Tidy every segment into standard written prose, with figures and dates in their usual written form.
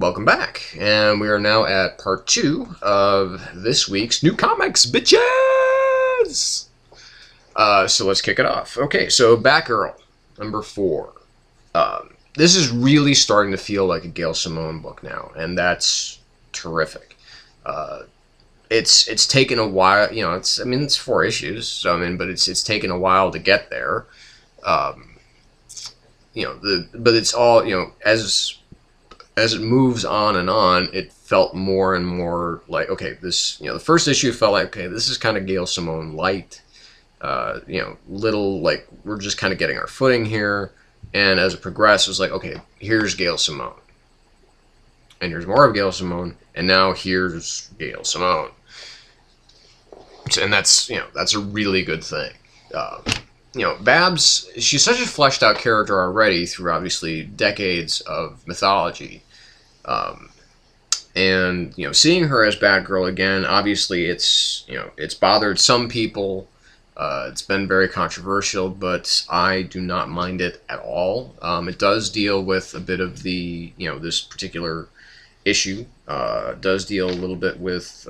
Welcome back, and we are now at part 2 of this week's new comics, bitches! So let's kick it off. Okay, so Batgirl, number 4. This is really starting to feel like a Gail Simone book now, and that's terrific. It's taken a while, you know. It's 4 issues, so but it's taken a while to get there. But it's all, as it moves on and on, it felt more and more like, okay, this, the first issue felt like, okay, this is kind of Gail Simone light, little, like, we're just kind of getting our footing here. And as it progressed, it was like, okay, here's Gail Simone. And here's more of Gail Simone. And now here's Gail Simone. And that's a really good thing. Babs, she's such a fleshed out character already through obviously decades of mythology. And seeing her as Batgirl again, obviously it's bothered some people. It's been very controversial, but I do not mind it at all. It does deal with a bit of the, this particular issue. Does deal a little bit with,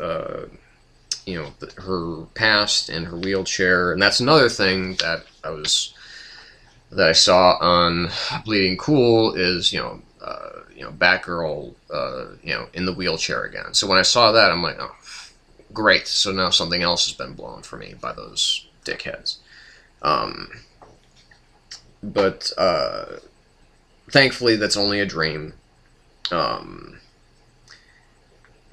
her past and her wheelchair, and that's another thing that I saw on Bleeding Cool is Batgirl in the wheelchair again. So when I saw that, I'm like, oh, great. So now something else has been blown for me by those dickheads. But thankfully, that's only a dream.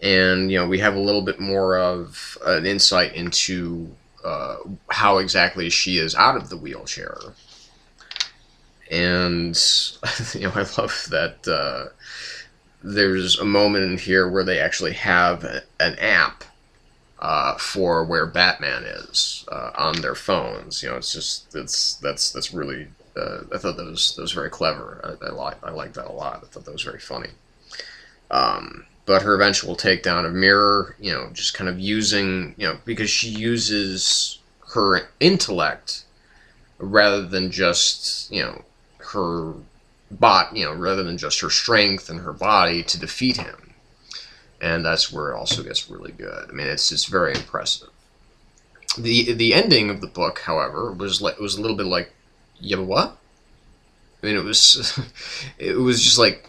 And we have a little bit more of an insight into how exactly she is out of the wheelchair. And I love that there's a moment in here where they actually have an app for where Batman is on their phones. That's really I thought that was very clever. I liked that a lot. I thought that was very funny. But her eventual takedown of Mirror, just kind of using, because she uses her intellect rather than just, her rather than just her strength and her body to defeat him. And that's where it also gets really good. It's just very impressive. The ending of the book, however, was a little bit like, yeah, but what? It was just like,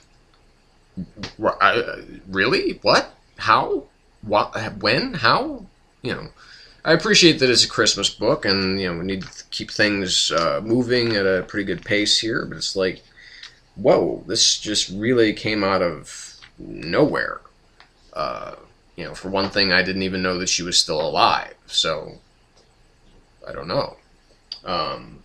really? What? How? What? When? How? I appreciate that it's a Christmas book, and we need to keep things moving at a pretty good pace here. But it's like, whoa, this just really came out of nowhere. For one thing, I didn't even know that she was still alive. So I don't know.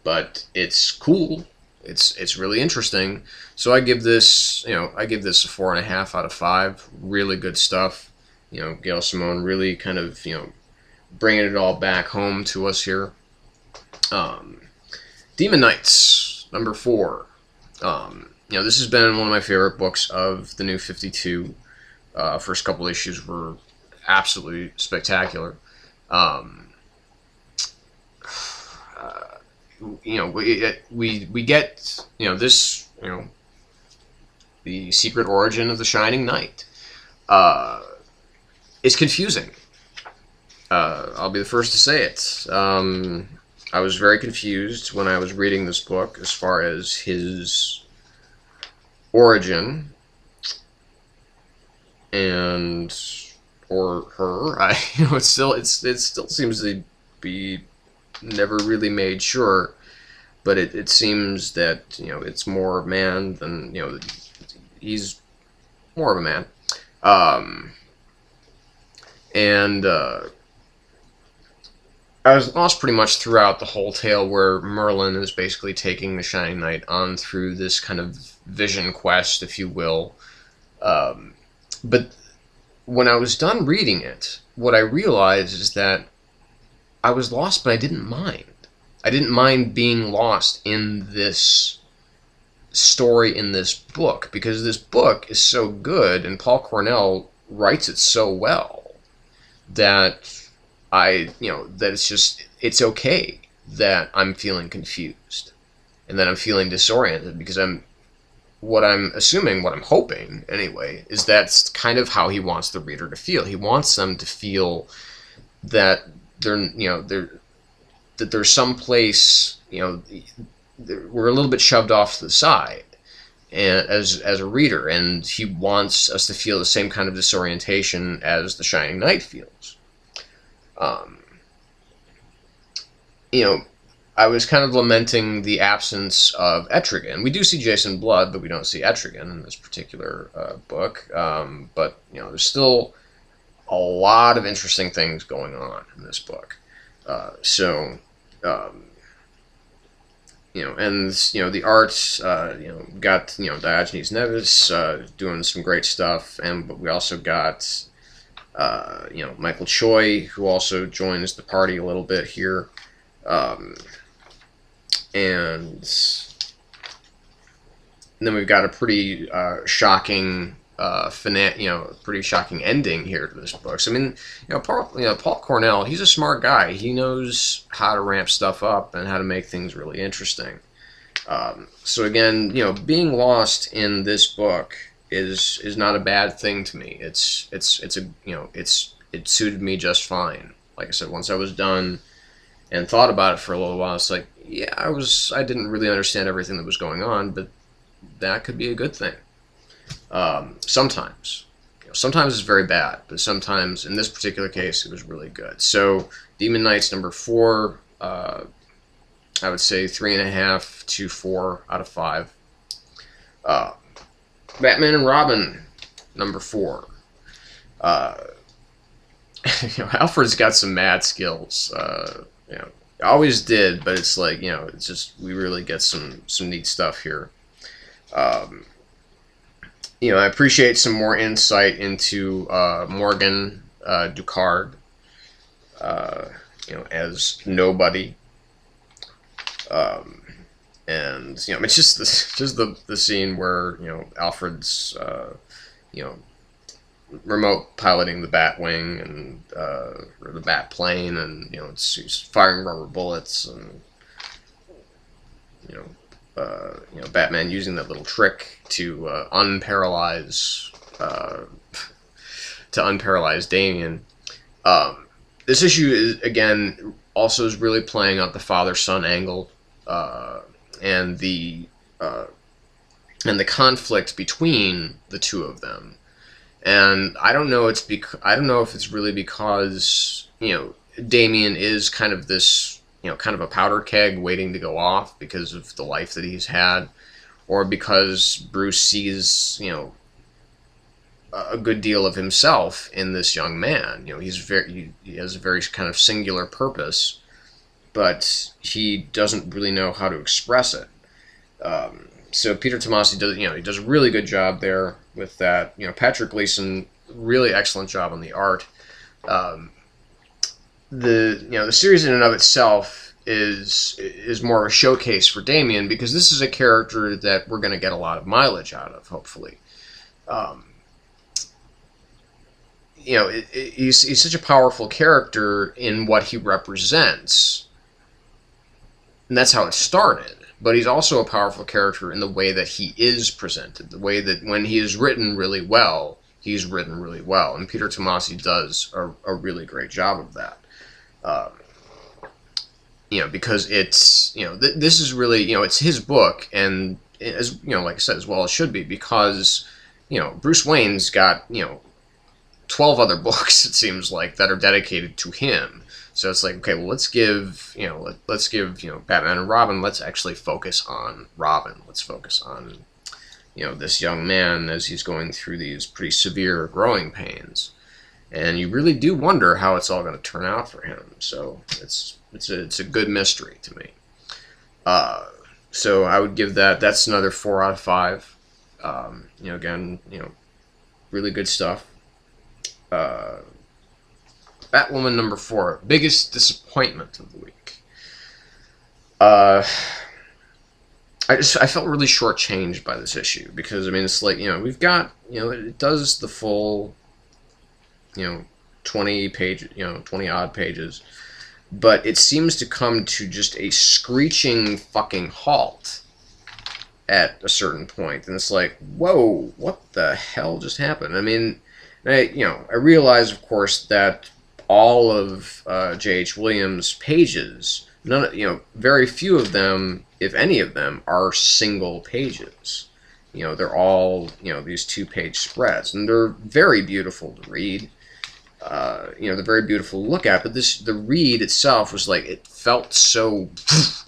But it's cool. It's really interesting. So I give this, a 4.5 out of 5. Really good stuff. Gail Simone really kind of, bringing it all back home to us here. Demon Knights, number 4. This has been one of my favorite books of the New 52. First couple issues were absolutely spectacular. We get this the secret origin of the Shining Knight. It's confusing. I'll be the first to say it. I was very confused when I was reading this book as far as his origin or her. It still seems to be never really made sure, but it seems that it's more of a man than he's more of a man. I was lost pretty much throughout the whole tale, where Merlin is basically taking the Shining Knight on through this kind of vision quest, if you will. But when I was done reading it, what I realized is that I was lost, but I didn't mind. I didn't mind being lost in this story, in this book, because this book is so good, and Paul Cornell writes it so well, that it's okay that I'm feeling confused, and that I'm feeling disoriented, because what I'm assuming, what I'm hoping anyway, is that's kind of how he wants the reader to feel. He wants them to feel that that there's some place, we're a little bit shoved off to the side, and as a reader, and he wants us to feel the same kind of disorientation as the Shining Knight feels. I was kind of lamenting the absence of Etrigan. We do see Jason Blood, but we don't see Etrigan in this particular book. But there's still a lot of interesting things going on in this book. The arts, got Diogenes Nevis doing some great stuff, but we also got Michael Choi, who also joins the party a little bit here. And then we've got a pretty shocking pretty shocking ending here to this book. So, I mean, Paul Cornell, he's a smart guy. He knows how to ramp stuff up and how to make things really interesting. So again, being lost in this book is not a bad thing to me. It suited me just fine. Like I said, once I was done and thought about it for a little while, it's like, yeah, I didn't really understand everything that was going on, but that could be a good thing. Sometimes it's very bad, but sometimes, in this particular case, it was really good. So, Demon Knights number 4, I would say 3.5 to 4 out of 5. Batman and Robin number 4. Alfred's got some mad skills. Always did, but it's like, it's just, we really get some neat stuff here. I appreciate some more insight into Morgan Ducard, as nobody. It's just the scene where Alfred's remote piloting the Batwing and or the Batplane, and he's firing rubber bullets, and Batman using that little trick to unparalyze Damian. This issue is really playing out the father-son angle, and the conflict between the two of them. And I don't know if it's really because Damian is kind of this kind of a powder keg waiting to go off because of the life that he's had, or because Bruce sees a good deal of himself in this young man. He has a very kind of singular purpose, but he doesn't really know how to express it. So Peter Tomasi does he does a really good job there with that. Patrick Gleason, really excellent job on the art. The series in and of itself is more of a showcase for Damian, because this is a character that we're going to get a lot of mileage out of, hopefully. He's such a powerful character in what he represents, and that's how it started. But he's also a powerful character in the way that he is presented, the way that when he is written really well, he's written really well, and Peter Tomasi does a really great job of that. Because it's this is really it's his book, and as like I said, as well it should be, because Bruce Wayne's got 12 other books, it seems like, that are dedicated to him. So it's like, okay, well, let's give Batman and Robin, let's actually focus on Robin. Let's focus on this young man as he's going through these pretty severe growing pains, and you really do wonder how it's all going to turn out for him. So it's a good mystery to me. So I would give that's another 4 out of 5. Again, really good stuff. Batwoman number 4, biggest disappointment of the week. I felt really shortchanged by this issue, because it's like we've got it does the full 20 odd pages, but it seems to come to just a screeching fucking halt at a certain point, and it's like, whoa, what the hell just happened? I mean, I realize, of course, that all of J.H. Williams' pages, very few of them, if any of them, are single pages. They're all, these two-page spreads, and they're very beautiful to read. They're very beautiful to look at, but the read itself was like, it felt so,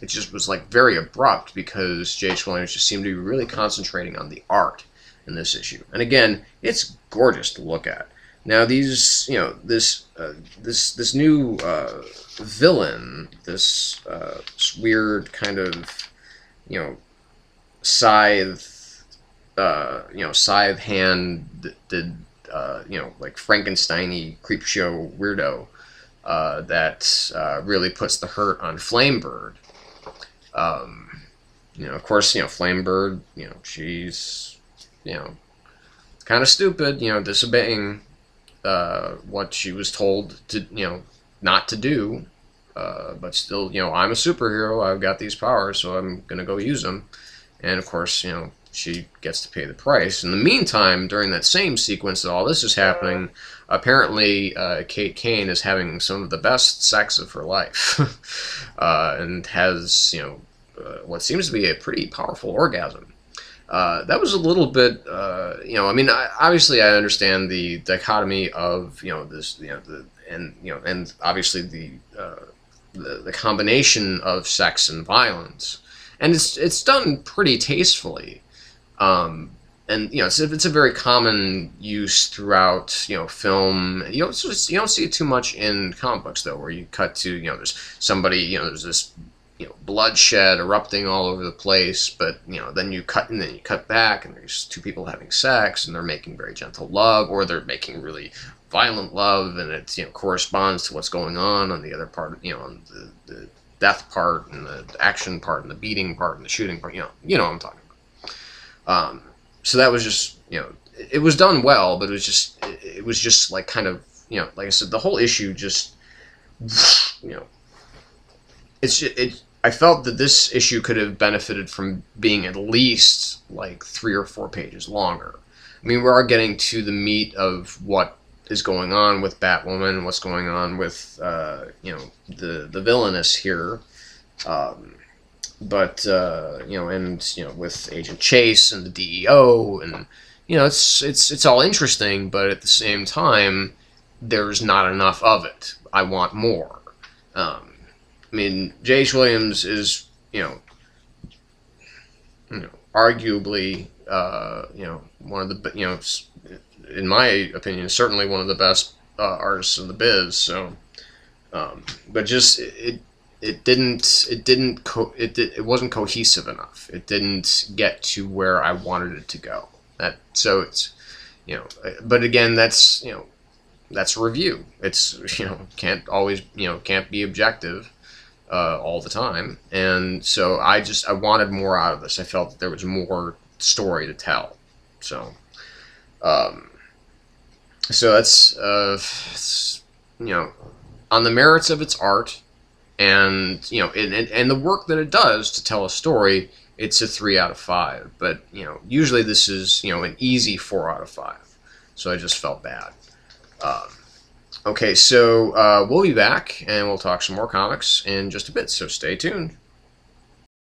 it just was like very abrupt, because J.H. Williams just seemed to be really concentrating on the art in this issue. And again, it's gorgeous to look at. Now these, this new villain, this weird kind of, scythe, scythe hand did. Like Frankenstein-y creepshow weirdo that really puts the hurt on Flamebird. Of course, Flamebird, she's, kind of stupid, disobeying what she was told to, not to do. But still, I'm a superhero, I've got these powers, so I'm going to go use them. And of course, she gets to pay the price. In the meantime, during that same sequence that all this is happening, apparently Kate Kane is having some of the best sex of her life, and has what seems to be a pretty powerful orgasm. That was a little bit, I mean, obviously I understand the dichotomy of this, and obviously the combination of sex and violence, and it's done pretty tastefully. And it's a very common use throughout film. You don't see it too much in comic books though, where you cut to there's somebody there's this bloodshed erupting all over the place, but then you cut back and there's two people having sex and they're making very gentle love, or they're making really violent love, and it corresponds to what's going on the other part, on the death part and the action part and the beating part and the shooting part. What I'm talking about. So that was just, it was done well, but it was just like kind of, like I said, the whole issue just, I felt that this issue could have benefited from being at least like 3 or 4 pages longer. I mean, we are getting to the meat of what is going on with Batwoman, what's going on with, the villainess here. But with Agent Chase and the DEO, and it's all interesting, but at the same time, there's not enough of it. I want more. I mean, J.H. Williams is arguably one of the in my opinion, certainly one of the best artists in the biz. So, but just it wasn't cohesive enough. It didn't get to where I wanted it to go. But again, that's a review. It's can't always can't be objective all the time, and so I wanted more out of this. I felt that there was more story to tell. So that's on the merits of its art. And and the work that it does to tell a story, it's a 3 out of 5. But usually this is an easy 4 out of 5. So I just felt bad. Okay, so we'll be back and we'll talk some more comics in just a bit. So stay tuned.